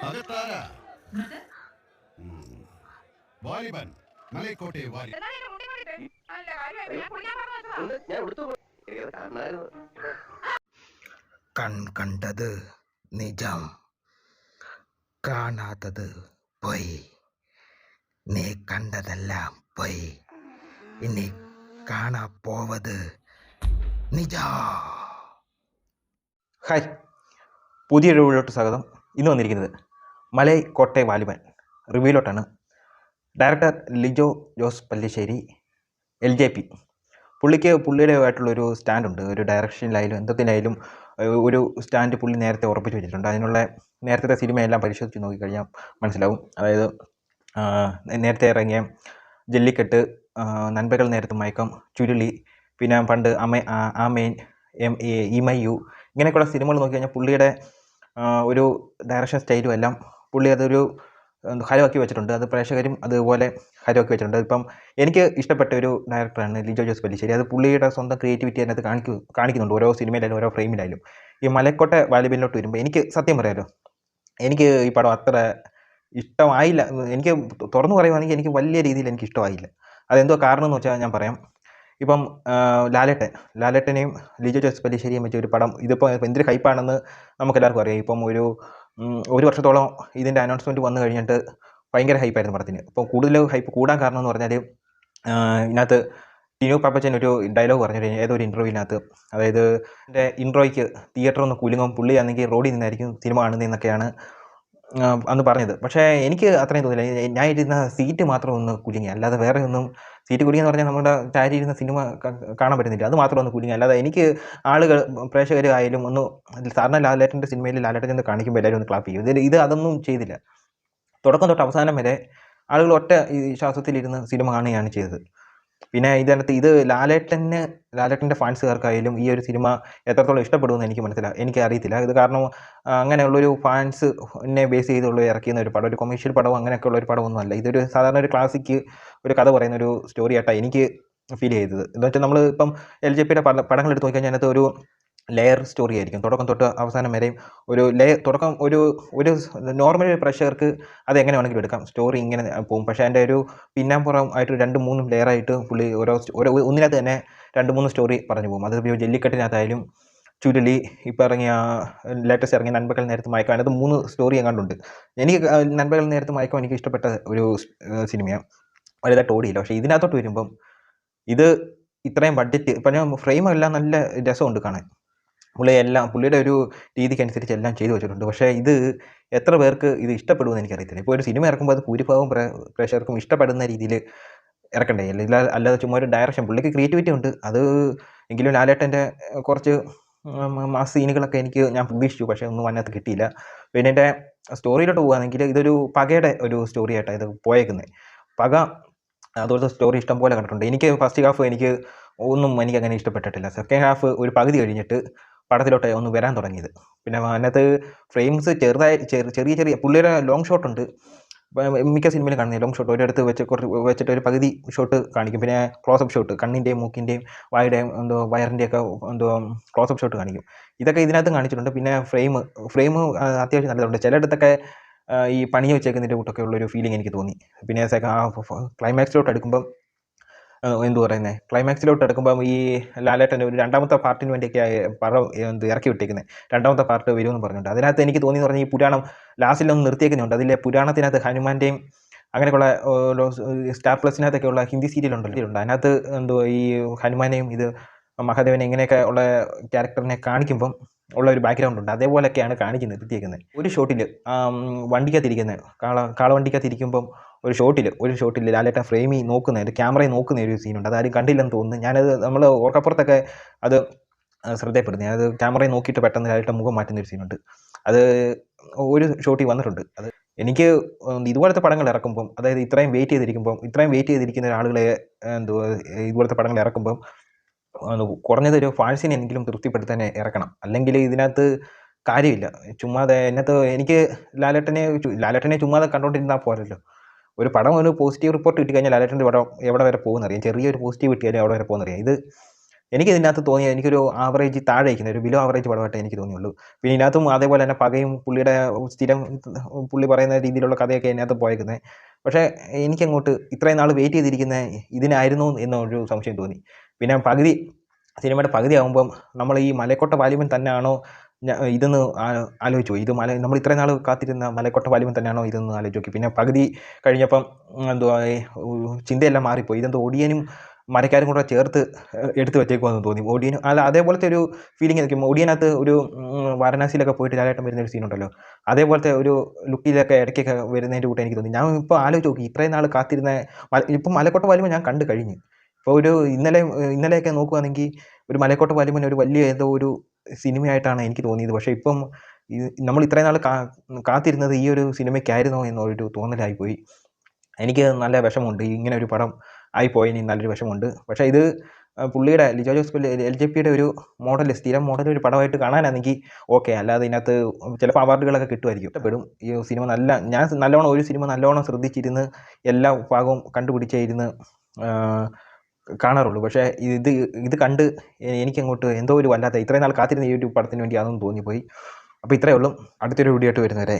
അകത്താരാ? Vaaliban Malaikottai Valley. കണ്ടത് നിജം, കാണാത്തത് പൊയ്. നീ കണ്ടതെല്ലാം പൊയ്, ഇനി കാണാ പോവത് നിജാ. ഹായ്, പുതിയ റിവ്യൂലോട്ട് സ്വാഗതം. ഇന്ന് വന്നിരിക്കുന്നത് മലൈക്കോട്ടെ വാലിബൻ റിവ്യൂലോട്ടാണ്. Director Lijo Jose Pellissery, LJP. പുള്ളിയുടേതായിട്ടുള്ളൊരു സ്റ്റാൻഡുണ്ട്. ഒരു ഡയറക്ഷനിലായാലും എന്തിനായാലും ഒരു സ്റ്റാൻഡ് പുള്ളി നേരത്തെ ഉറപ്പിച്ച് വെച്ചിട്ടുണ്ട്. അതിനുള്ള നേരത്തെ സിനിമയെല്ലാം പരിശോധിച്ച് നോക്കിക്കഴിഞ്ഞാൽ മനസ്സിലാവും. അതായത് നേരത്തെ ഇറങ്ങിയ ജല്ലിക്കെട്ട്, നൻപകൽ നേരത്ത് മയക്കം, ചുരുളി, പിന്നെ പണ്ട് ആമേൻ, ഇമയു, ഇങ്ങനെയൊക്കെയുള്ള സിനിമകൾ നോക്കിക്കഴിഞ്ഞാൽ പുള്ളിയുടെ ഒരു ഡയറക്ഷൻ സ്റ്റൈലും എല്ലാം പുള്ളി അതൊരു ഹരമാക്കി വെച്ചിട്ടുണ്ട്. അത് പ്രേക്ഷകരും അതുപോലെ ഹരമാക്കി വെച്ചിട്ടുണ്ട്. ഇപ്പം എനിക്ക് ഇഷ്ടപ്പെട്ട ഒരു ഡയറക്ടറാണ് ലിജോ ജോസ് പല്ലിശ്ശേരി. അത് പുള്ളിയുടെ സ്വന്തം ക്രിയേറ്റിവിറ്റി അതിനകത്ത് കാണിക്കുന്നുണ്ട്. ഓരോ സിനിമയിലായാലും ഓരോ ഫ്രെയിമിലായാലും. ഈ മലൈക്കോട്ടെ വാലിബനിലോട്ട് വരുമ്പോൾ എനിക്ക് സത്യം പറയാമല്ലോ, എനിക്ക് ഈ പടം അത്ര ഇഷ്ടമായില്ല. എനിക്ക് തുറന്നു പറയുവാണെങ്കിൽ എനിക്ക് വലിയ രീതിയിൽ എനിക്ക് ഇഷ്ടമായില്ല. അതെന്തോ കാരണം എന്ന് വെച്ചാൽ ഞാൻ പറയാം. ഇപ്പം ലാലേട്ടനെയും ലിജോ ജോസ് പല്ലിശ്ശേരിയും വെച്ച ഒരു പടം ഇതിപ്പോൾ എന്തൊരു ഹൈപ്പാണെന്ന് നമുക്കെല്ലാവർക്കും അറിയാം. ഇപ്പം ഒരു വർഷത്തോളം ഇതിൻ്റെ അനൗൺസ്മെൻറ്റ് വന്നു കഴിഞ്ഞിട്ട് ഭയങ്കര ഹൈപ്പായിരുന്നു പടത്തിന്. ഇപ്പോൾ കൂടുതൽ ഹൈപ്പ് കൂടാൻ കാരണം എന്ന് പറഞ്ഞാൽ ഇതിനകത്ത് ടിനു പാപ്പച്ചൻ ഒരു ഡയലോഗ് പറഞ്ഞു ഏതൊരു ഇൻ്റർവ്യൂവിനകത്ത്. അതായത് എൻ്റെ ഇൻട്രോയ്ക്ക് തിയേറ്റർ ഒന്ന് കുലുങ്ങും, പുള്ളി ആണെങ്കിൽ റോഡിൽ നിന്നായിരിക്കും സിനിമ കാണുന്നതെന്നൊക്കെയാണ് അന്ന് പറഞ്ഞത്. പക്ഷേ എനിക്ക് അത്രയും തോന്നില്ല. ഞാൻ ഇരുന്ന സീറ്റ് മാത്രം ഒന്ന് കുലുങ്ങി, അല്ലാതെ വേറെ ഒന്നും. സീറ്റ് കുലുങ്ങിയെന്ന് പറഞ്ഞാൽ നമ്മുടെ ചാരി ഇരുന്ന സിനിമ കാണാൻ പറ്റുന്നില്ല, അത് മാത്രം ഒന്ന് കുലുങ്ങി. അല്ലാതെ എനിക്ക് ആളുകൾ പ്രേക്ഷകരായാലും ഒന്ന് സാറിന് ലാലേട്ടൻ്റെ സിനിമയിൽ ലാലേട്ടൻ എന്ന് കാണിക്കുമ്പോൾ എല്ലാവരും ഒന്ന് ക്ലാപ്പ് ചെയ്യും. ഇത് അതൊന്നും ചെയ്തില്ല. തുടക്കം തൊട്ട് അവസാനം വരെ ആളുകൾ ഒറ്റ ശ്വാസത്തിലിരുന്ന് സിനിമ കാണുകയാണ് ചെയ്തത്. പിന്നെ ഇത് ലാലേട്ടൻ്റെ ഫാൻസുകാർക്കായാലും ഈ ഒരു സിനിമ എത്രത്തോളം ഇഷ്ടപ്പെടുമെന്ന് എനിക്ക് അറിയത്തില്ല. ഇത് കാരണം അങ്ങനെയുള്ളൊരു ഫാൻസിനെ ബേസ് ചെയ്തുള്ള ഇറക്കിയ ഒരു പടം, ഒരു കൊമേഴ്ഷ്യൽ പടവും അങ്ങനെയൊക്കെയുള്ള ഒരു പടമൊന്നും അല്ല. ഇതൊരു സാധാരണ ഒരു ക്ലാസിക് ഒരു കഥ പറയുന്ന ഒരു സ്റ്റോറി ആയിട്ടാണ് എനിക്ക് ഫീൽ ചെയ്തത്. എന്ന് വെച്ചാൽ നമ്മൾ ഇപ്പം LJPയുടെ പടങ്ങൾ എടുത്ത് നോക്കിക്കഴിഞ്ഞാൽ അതിനകത്ത് ഒരു ലെയർ സ്റ്റോറി ആയിരിക്കും. തുടക്കം തൊട്ട് അവസാനം വരെയും ഒരു നോർമൽ പ്രേക്ഷകർക്ക് അത് എങ്ങനെ വേണമെങ്കിലും എടുക്കാം, സ്റ്റോറി ഇങ്ങനെ പോകും. പക്ഷേ അതിൻ്റെ ഒരു പിന്നാമ്പുറം ആയിട്ട് 2-3 ലെയറായിട്ട് പുള്ളി ഓരോ ഒന്നിനകത്ത് തന്നെ 2-3 സ്റ്റോറി പറഞ്ഞു പോകും. അത് ജല്ലിക്കെട്ടിനകത്തായാലും ചുരുളി, ഇപ്പോൾ ലേറ്റസ്റ്റ് ഇറങ്ങിയ നൻപകൽ നേരത്ത് മയക്കം, അതിനകത്ത് 3 സ്റ്റോറി എങ്ങാണ്ടുണ്ട്. എനിക്ക് നൻപകൽ നേരത്ത് മയക്കം എനിക്ക് ഇഷ്ടപ്പെട്ട ഒരു സിനിമയാണ്, വലുതായിട്ട് ഓടിയില്ല. പക്ഷേ ഇതിനകത്തോട്ട് വരുമ്പം ഇത് ഇത്രയും ബഡ്ജറ്റ്, ഇപ്പം ഫ്രെയിമെല്ലാം നല്ല രസമുണ്ട് കാണാൻ. പുള്ളിയുടെ ഒരു രീതിക്കനുസരിച്ച് എല്ലാം ചെയ്തു വെച്ചിട്ടുണ്ട്. പക്ഷേ ഇത് എത്ര പേർക്ക് ഇത് ഇഷ്ടപ്പെടുമെന്ന് എനിക്കറിയത്തില്ല. ഇപ്പോൾ ഒരു സിനിമ ഇറക്കുമ്പോൾ അത് ഭൂരിഭാഗം പ്രേക്ഷകർക്കും ഇഷ്ടപ്പെടുന്ന രീതിയിൽ ഇറക്കണ്ടേ, അല്ലാതെ ചുമ്മാ ഒരു ഡയറക്ഷൻ. പുള്ളിക്ക് ക്രിയേറ്റിവിറ്റി ഉണ്ട്, അത് എങ്കിലും ലാലേട്ടൻ്റെ കുറച്ച് മാസ് സീനുകളൊക്കെ ഞാൻ പ്രതീക്ഷിച്ചു, പക്ഷേ ഒന്നും അതിനകത്ത് കിട്ടിയില്ല. പിന്നെ എൻ്റെ സ്റ്റോറിയിലോട്ട് പോകുകയാണെങ്കിൽ ഇതൊരു പകയുടെ ഒരു സ്റ്റോറി ആയിട്ടാണ് ഇത് പോയേക്കുന്നത്. പക അതുപോലത്തെ സ്റ്റോറി ഇഷ്ടം പോലെ കണ്ടിട്ടുണ്ട്. എനിക്ക് ഫസ്റ്റ് ഹാഫ് എനിക്കങ്ങനെ ഇഷ്ടപ്പെട്ടിട്ടില്ല. സെക്കൻഡ് ഹാഫ് ഒരു പകുതി കഴിഞ്ഞിട്ട് പടത്തിലോട്ട് ഒന്ന് വരാൻ തുടങ്ങിയത്. പിന്നെ അതിനകത്ത് ഫ്രെയിംസ് ചെറിയ പുള്ളിയുടെ ലോങ് ഷോട്ട് ഉണ്ട്. മിക്ക സിനിമയിലും കാണുന്നത് ലോങ് ഷോട്ട് ഒരിടത്ത് വെച്ചിട്ട് ഒരു പകുതി ഷോട്ട് കാണിക്കും. പിന്നെ ക്ലോസപ്പ് ഷോട്ട്, കണ്ണിൻ്റെയും മൂക്കിൻ്റെയും വായുടെയും വയറിൻ്റെയൊക്കെ ക്ലോസപ്പ് ഷോട്ട് കാണിക്കും. ഇതൊക്കെ ഇതിനകത്ത് കാണിച്ചിട്ടുണ്ട്. പിന്നെ ഫ്രെയിം അത്യാവശ്യം നല്ലതുണ്ട്. ചിലയിടത്തൊക്കെ ഈ പണിയെ വെച്ചേക്കുന്നതിൻ്റെ കൂട്ടൊക്കെ ഉള്ളൊരു ഫീലിംഗ് എനിക്ക് തോന്നി. പിന്നെ ക്ലൈമാക്സിലോട്ട് എടുക്കുമ്പം ഈ ലാലേട്ടൻ്റെ ഒരു രണ്ടാമത്തെ പാർട്ടിന് വേണ്ടിയൊക്കെ പടം ഇറക്കി വിട്ടേക്കുന്നത്. രണ്ടാമത്തെ പാർട്ട് വരുമെന്ന് പറഞ്ഞിട്ടുണ്ട്. അതിനകത്ത് എനിക്ക് തോന്നിയെന്ന് പറഞ്ഞാൽ ഈ പുരാണം ലാസ്റ്റിലൊന്ന് നിർത്തിയേക്കുന്നുണ്ട്. അതിലെ പുരാണത്തിനകത്ത് ഹനുമാൻ്റെയും അങ്ങനെയൊക്കെയുള്ള സ്റ്റാർ പ്ലസിനകത്തൊക്കെയുള്ള ഹിന്ദി സീരിയലുണ്ടല്ലോ, അതിനകത്ത് ഈ ഹനുമാനെയും ഇത് മഹാദേവനെ ഇങ്ങനെയൊക്കെ ഉള്ള ക്യാരക്ടറിനെ കാണിക്കുമ്പം ഉള്ള ഒരു ബാക്ക്ഗ്രൗണ്ട് ഉണ്ട്. അതേപോലെയൊക്കെയാണ് നിർത്തിയേക്കുന്നത്. ഒരു ഷോട്ടിൽ വണ്ടിക്കകത്തിരിക്കുന്നത് കാളവണ്ടിക്കകത്തിരിക്കുമ്പം ഒരു ഷോട്ടിൽ ലാലേട്ടൻ ഫ്രെയിമിൽ നോക്കുന്ന ക്യാമറയിൽ നോക്കുന്ന ഒരു സീനുണ്ട്. അതാരും കണ്ടില്ലെന്ന് തോന്നുന്നു. നമ്മൾ ഓർക്കപ്പുറത്തൊക്കെ അത് ശ്രദ്ധയപ്പെടുന്നത്. അത് ക്യാമറയിൽ നോക്കിയിട്ട് പെട്ടെന്ന് ലാലേട്ടൻ മുഖം മാറ്റുന്നൊരു സീനുണ്ട്. അത് ഒരു ഷോട്ടിൽ വന്നിട്ടുണ്ട്. അത് എനിക്ക് ഇതുപോലത്തെ പടങ്ങൾ ഇറക്കുമ്പം, അതായത് ഇത്രയും വെയിറ്റ് ചെയ്തിരിക്കുന്ന ആളുകളെ ഇതുപോലത്തെ പടങ്ങൾ ഇറക്കുമ്പം കുറഞ്ഞത് ഒരു ഫാൻസിനെങ്കിലും തൃപ്തിപ്പെടുത്താൻ ഇറക്കണം. അല്ലെങ്കിൽ ഇതിനകത്ത് കാര്യമില്ല. ചുമ്മാതെ എനിക്ക് ലാലേട്ടനെ ചുമ്മാതെ കണ്ടുകൊണ്ടിരുന്നാൽ പോരല്ലോ. ഒരു പടം ഒരു പോസിറ്റീവ് റിപ്പോർട്ട് കിട്ടിക്കഴിഞ്ഞാൽ ലാലേട്ടൻ്റെ പടം എവിടെ വരെ പോകുന്നറിയാം. ചെറിയൊരു പോസിറ്റീവ് കിട്ടിയാലും എവിടെ വരെ പോകുന്നറിയാം. ഇത് എനിക്ക് ഇതിനകത്ത് തോന്നിയ എനിക്കൊരു ആവറേജ് താഴെ ഇരിക്കുന്ന ഒരു ബിലോ ആവറേജ് പടമായിട്ടേ എനിക്ക് തോന്നിയുള്ളൂ. പിന്നെ ഇതിനകത്തും അതേപോലെ തന്നെ പകയും പുള്ളിയുടെ സ്ഥിരം പുള്ളി പറയുന്ന രീതിയിലുള്ള കഥയൊക്കെ ഇതിനകത്ത് പോയേക്കുന്നത്. പക്ഷേ എനിക്കങ്ങോട്ട് ഇത്രയും നാൾ വെയിറ്റ് ചെയ്തിരിക്കുന്ന ഇതിനായിരുന്നു എന്നൊരു സംശയം തോന്നി. പിന്നെ സിനിമയുടെ പകുതി ആകുമ്പം നമ്മൾ ഈ മലക്കോട്ട വാലിബൻ തന്നെയാണോ ഇതെന്ന് ആലോചിച്ചു പോയി. ഇത് നമ്മൾ ഇത്രയും നാൾ കാത്തിരുന്ന മലക്കോട്ട വാലിബൻ തന്നെയാണോ ഇതെന്ന് ആലോചിച്ച് നോക്കി. പിന്നെ പകുതി കഴിഞ്ഞപ്പം എന്തുവാ ചിന്തയെല്ലാം മാറിപ്പോയി. ഇതെന്തോ ഒടിയനും മരക്കാരും കൂടെ ചേർത്ത് എടുത്ത് വെച്ചേക്കുമെന്ന് തോന്നി. ഒടിയനും അല്ല അതേപോലത്തെ ഒരു ഫീലിംഗ് നിൽക്കും. ഒടിയനകത്ത് ഒരു വാരണാസിയിലൊക്കെ പോയിട്ട് ലാലേട്ടൻ വരുന്നൊരു സീനുണ്ടല്ലോ, അതേപോലത്തെ ഒരു ലുക്കിലൊക്കെ ഇടയ്ക്കൊക്കെ വരുന്നതിൻ്റെ കൂടെ എനിക്ക് തോന്നി. ഞാൻ ഇപ്പോൾ ആലോചിച്ച് നോക്കി ഇത്രയും നാൾ കാത്തിരുന്ന ഇപ്പം മലക്കോട്ട വാലിബൻ ഞാൻ കണ്ടു കഴിഞ്ഞു. ഇപ്പോൾ ഒരു ഇന്നലെയൊക്കെ നോക്കുകയാണെങ്കിൽ ഒരു മലക്കോട്ട വാലിബൻ ഒരു വലിയ ഏതോ ഒരു സിനിമയായിട്ടാണ് എനിക്ക് തോന്നിയത്. പക്ഷേ ഇപ്പം നമ്മൾ ഇത്രയും നാൾ കാത്തിരുന്നത് ഈ ഒരു സിനിമയ്ക്കായിരുന്നോ എന്നൊരു തോന്നലായിപ്പോയി. എനിക്ക് നല്ല വിഷമമുണ്ട്. ഇങ്ങനെ ഒരു പടം ആയിപ്പോയതിന് നല്ലൊരു വിഷമമുണ്ട്. പക്ഷേ ഇത് പുള്ളിയുടെ ലിജോ ജോസ് LJPയുടെ ഒരു സ്ഥിരം മോഡൽ ഒരു പടമായിട്ട് കാണാനാണെങ്കിൽ ഓക്കെ. അല്ലാതെ ഇതിനകത്ത് ചിലപ്പോൾ അവാർഡുകളൊക്കെ കിട്ടുമായിരിക്കും. ഇഷ്ടപ്പെടും ഈ സിനിമ. ഞാൻ നല്ലോണം ഒരു സിനിമ നല്ലോണം ശ്രദ്ധിച്ചിരുന്ന് എല്ലാ ഭാഗവും കണ്ടുപിടിച്ചിരുന്ന് കാണാറുള്ളൂ. പക്ഷേ ഇത് കണ്ട് എനിക്കങ്ങോട്ട് എന്തോ ഒരു വല്ലാത്ത ഇത്രയും നാൾ കാത്തിരുന്ന ഈ ഒരു പടത്തിന് വേണ്ടി അതൊന്നും തോന്നിപ്പോയി. അപ്പോൾ ഇത്രയേ ഉള്ളൂ. അടുത്തൊരു വീഡിയോ ആയിട്ട് വരുന്നവരെ